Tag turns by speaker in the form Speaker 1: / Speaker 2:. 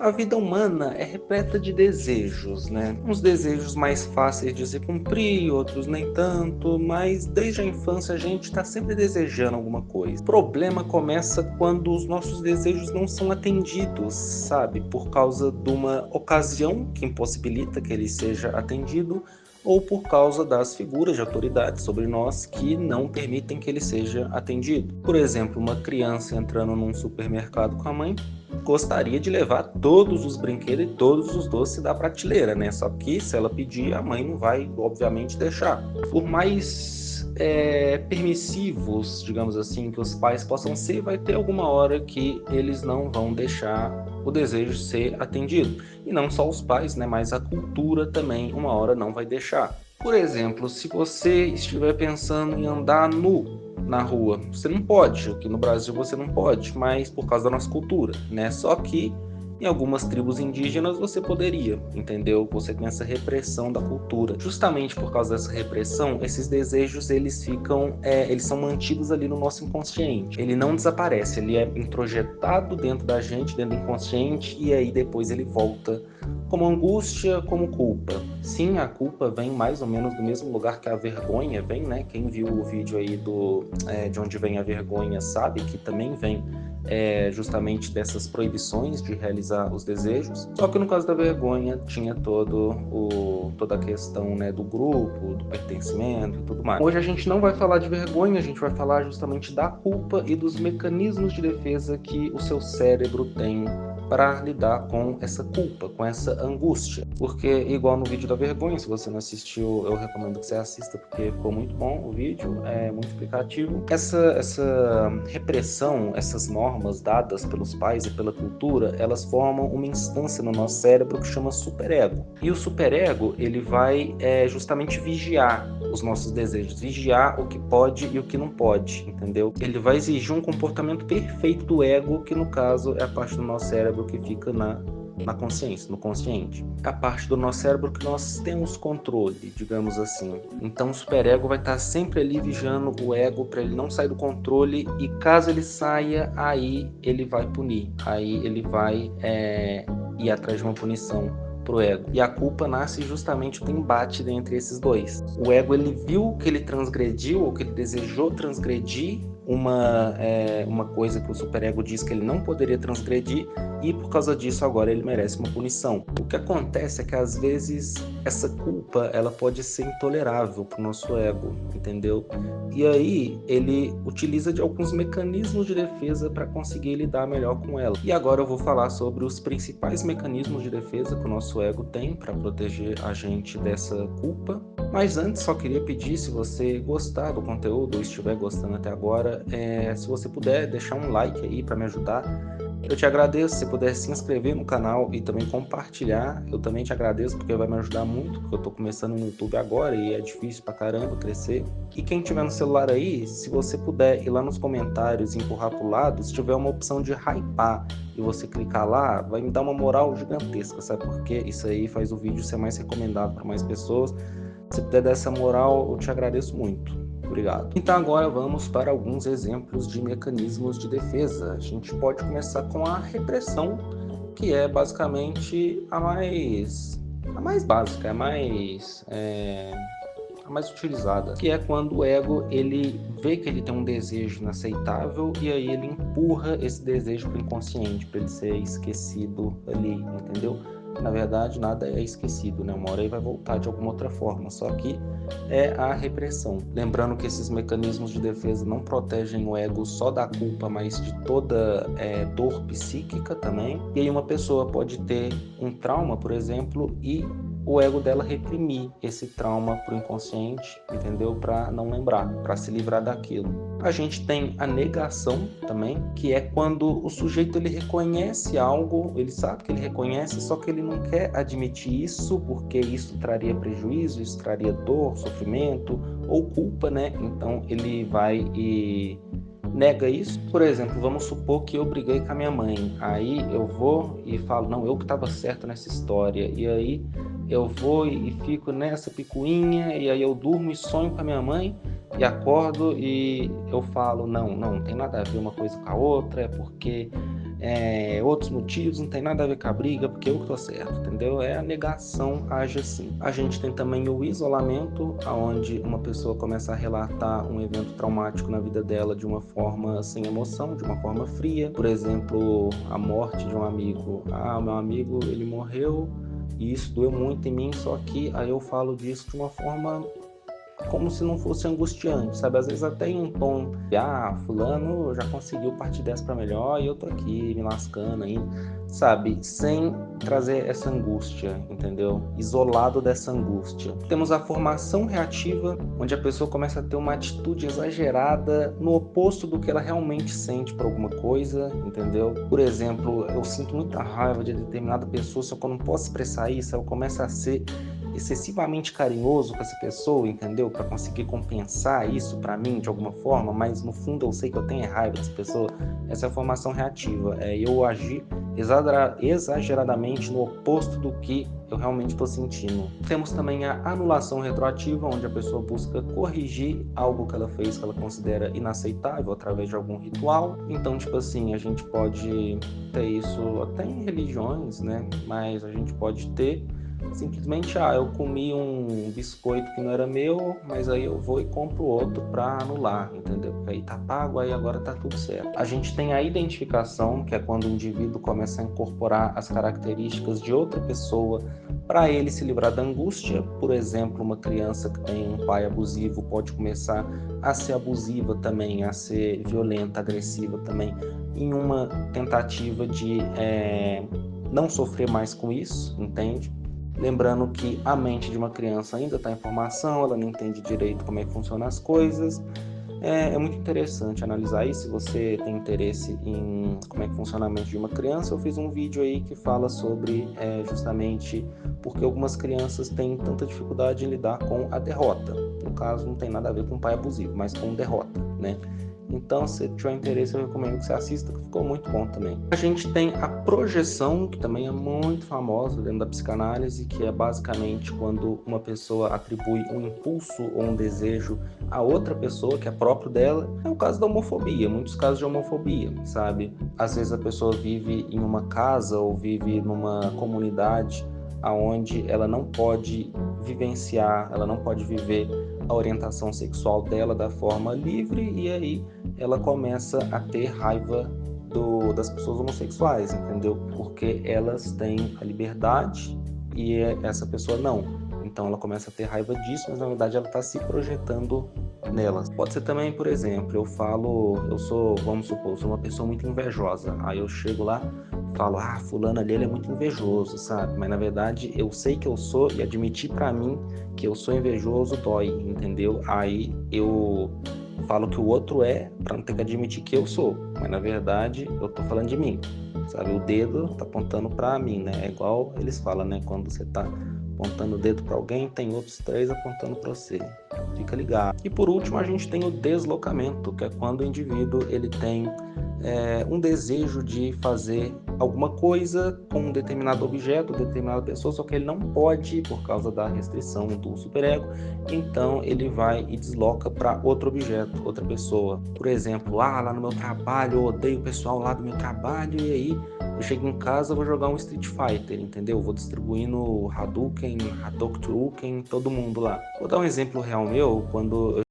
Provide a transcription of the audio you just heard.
Speaker 1: A vida humana é repleta de desejos, né? Uns desejos mais fáceis de se cumprir, outros nem tanto, mas desde a infância a gente está sempre desejando alguma coisa. O problema começa quando os nossos desejos não são atendidos, sabe? Por causa de uma ocasião que impossibilita que ele seja atendido, ou por causa das figuras de autoridade sobre nós que não permitem que ele seja atendido. Por exemplo, uma criança entrando num supermercado com a mãe gostaria de levar todos os brinquedos e todos os doces da prateleira, né? Só que se ela pedir, a mãe não vai, obviamente, deixar. Por mais permissivos, digamos assim, que os pais possam ser, vai ter alguma hora que eles não vão deixar o desejo ser atendido. E não só os pais, né? Mas a cultura também, uma hora não vai deixar. Por exemplo, se você estiver pensando em andar nu na rua, você não pode. Aqui no Brasil você não pode, mas por causa da nossa cultura, né? Só que em algumas tribos indígenas você poderia, entendeu? Você tem essa repressão da cultura. Justamente por causa dessa repressão, esses desejos eles são mantidos ali no nosso inconsciente. Ele não desaparece, ele é introjetado dentro da gente, dentro do inconsciente, e aí depois ele volta como angústia, como culpa. Sim, a culpa vem mais ou menos do mesmo lugar que a vergonha vem, né? Quem viu o vídeo aí de onde vem a vergonha sabe que também vem justamente dessas proibições de realizar os desejos. Só que no caso da vergonha tinha toda a questão, né, do grupo, do pertencimento e tudo mais. Hoje a gente não vai falar de vergonha, a gente vai falar justamente da culpa e dos mecanismos de defesa que o seu cérebro tem para lidar com essa culpa, com essa angústia. Porque, igual no vídeo da vergonha, se você não assistiu, eu recomendo que você assista, porque ficou muito bom o vídeo, é muito explicativo. Essa repressão, essas normas dadas pelos pais e pela cultura, elas formam uma instância no nosso cérebro que chama superego. E o superego, ele vai justamente vigiar os nossos desejos, vigiar o que pode e o que não pode, entendeu? Ele vai exigir um comportamento perfeito do ego, que no caso é a parte do nosso cérebro que fica na consciência, no consciente. É a parte do nosso cérebro que nós temos controle, digamos assim. Então o superego vai estar sempre ali vigiando o ego para ele não sair do controle, e caso ele saia, aí ele vai punir, aí ele vai ir atrás de uma punição pro ego. E a culpa nasce justamente do embate entre esses dois. O ego, ele viu que ele transgrediu, ou que ele desejou transgredir uma coisa que o superego diz que ele não poderia transgredir, e por causa disso agora ele merece uma punição. O que acontece é que às vezes essa culpa ela pode ser intolerável para o nosso ego, entendeu? E aí ele utiliza de alguns mecanismos de defesa para conseguir lidar melhor com ela. E agora eu vou falar sobre os principais mecanismos de defesa que o nosso ego tem para proteger a gente dessa culpa. Mas antes só queria pedir, se você gostar do conteúdo ou estiver gostando até agora, se você puder deixar um like aí para me ajudar, eu te agradeço. Se puder se inscrever no canal e também compartilhar, eu também te agradeço, porque vai me ajudar muito, porque eu tô começando no YouTube agora e é difícil pra caramba crescer. E quem tiver no celular aí, se você puder ir lá nos comentários e empurrar pro lado, se tiver uma opção de hypar e você clicar lá, vai me dar uma moral gigantesca, sabe? Porque isso aí faz o vídeo ser mais recomendado para mais pessoas. Se puder dar essa moral, eu te agradeço muito. Obrigado. Então agora vamos para alguns exemplos de mecanismos de defesa. A gente pode começar com a repressão, que é basicamente a mais básica, a mais utilizada, que é quando o ego ele vê que ele tem um desejo inaceitável e aí ele empurra esse desejo para o inconsciente, para ele ser esquecido ali, entendeu? Na verdade, nada é esquecido, né? Uma hora ele vai voltar de alguma outra forma, só que é a repressão. Lembrando que esses mecanismos de defesa não protegem o ego só da culpa, mas de toda dor psíquica também. E aí uma pessoa pode ter um trauma, por exemplo, e o ego dela reprimir esse trauma pro inconsciente, entendeu? Para não lembrar, para se livrar daquilo. A gente tem a negação também, que é quando o sujeito ele reconhece algo, ele sabe que ele reconhece, só que ele não quer admitir isso, porque isso traria prejuízo, isso traria dor, sofrimento ou culpa, né? Então ele vai e nega isso. Por exemplo, vamos supor que eu briguei com a minha mãe, aí eu vou e falo, não, eu que estava certo nessa história, e aí eu vou e fico nessa picuinha, e aí eu durmo e sonho com a minha mãe, e acordo e eu falo, não tem nada a ver uma coisa com a outra, é porque outros motivos, não tem nada a ver com a briga, porque eu que tô certo, entendeu? A negação age assim. A gente tem também o isolamento, onde uma pessoa começa a relatar um evento traumático na vida dela de uma forma sem emoção, de uma forma fria. Por exemplo, a morte de um amigo. Meu amigo, ele morreu e isso doeu muito em mim, só que aí eu falo disso de uma forma como se não fosse angustiante, sabe? Às vezes até em um tom, fulano já conseguiu partir dessa para melhor e eu tô aqui me lascando ainda, sabe? Sem trazer essa angústia, entendeu? Isolado dessa angústia. Temos a formação reativa, onde a pessoa começa a ter uma atitude exagerada no oposto do que ela realmente sente por alguma coisa, entendeu? Por exemplo, eu sinto muita raiva de determinada pessoa, só que eu não posso expressar isso, eu começo a ser excessivamente carinhoso com essa pessoa, entendeu? Para conseguir compensar isso para mim de alguma forma, mas no fundo eu sei que eu tenho raiva dessa pessoa. Essa é a formação reativa, eu agir exageradamente no oposto do que eu realmente estou sentindo. Temos também a anulação retroativa, onde a pessoa busca corrigir algo que ela fez que ela considera inaceitável através de algum ritual. Então, tipo assim, a gente pode ter isso até em religiões, né? Mas a gente pode ter simplesmente, eu comi um biscoito que não era meu, mas aí eu vou e compro outro para anular, entendeu? Porque aí tá pago, aí agora tá tudo certo. A gente tem a identificação, que é quando o indivíduo começa a incorporar as características de outra pessoa para ele se livrar da angústia. Por exemplo, uma criança que tem um pai abusivo pode começar a ser abusiva também, a ser violenta, agressiva também, em uma tentativa de não sofrer mais com isso, entende? Lembrando que a mente de uma criança ainda está em formação, ela não entende direito como é que funcionam as coisas. É muito interessante analisar isso. Se você tem interesse em como é que funciona a mente de uma criança, eu fiz um vídeo aí que fala sobre justamente porque algumas crianças têm tanta dificuldade em lidar com a derrota. No caso, não tem nada a ver com pai abusivo, mas com derrota, né? Então, se tiver interesse, eu recomendo que você assista, que ficou muito bom também. A gente tem a projeção, que também é muito famosa dentro da psicanálise, que é basicamente quando uma pessoa atribui um impulso ou um desejo a outra pessoa, que é próprio dela. É o caso da homofobia, muitos casos de homofobia, sabe? Às vezes a pessoa vive em uma casa ou vive numa comunidade onde ela não pode vivenciar, ela não pode viver a orientação sexual dela da forma livre, e aí ela começa a ter raiva das pessoas homossexuais, entendeu? Porque elas têm a liberdade e essa pessoa não. Então ela começa a ter raiva disso, mas na verdade ela está se projetando nelas. Pode ser também, por exemplo, eu sou, vamos supor, sou uma pessoa muito invejosa. Aí eu chego lá, falo, fulano ali, ele é muito invejoso, sabe? Mas na verdade eu sei que eu sou, e admitir pra mim que eu sou invejoso dói, entendeu? Aí eu falo que o outro pra não ter que admitir que eu sou. Mas na verdade eu tô falando de mim, sabe? O dedo tá apontando pra mim, né? É igual eles falam, né? Quando você tá apontando o dedo para alguém, tem outros 3 apontando para você. Fica ligado. E por último, a gente tem o deslocamento, que é quando o indivíduo ele tem um desejo de fazer alguma coisa com um determinado objeto, determinada pessoa, só que ele não pode por causa da restrição do superego, então ele vai e desloca para outro objeto, outra pessoa. Por exemplo, lá no meu trabalho, eu odeio o pessoal lá do meu trabalho, e aí eu chego em casa, vou jogar um Street Fighter, entendeu? Vou distribuindo Hadouken, Hadouken, todo mundo lá. Vou dar um exemplo real meu, quando eu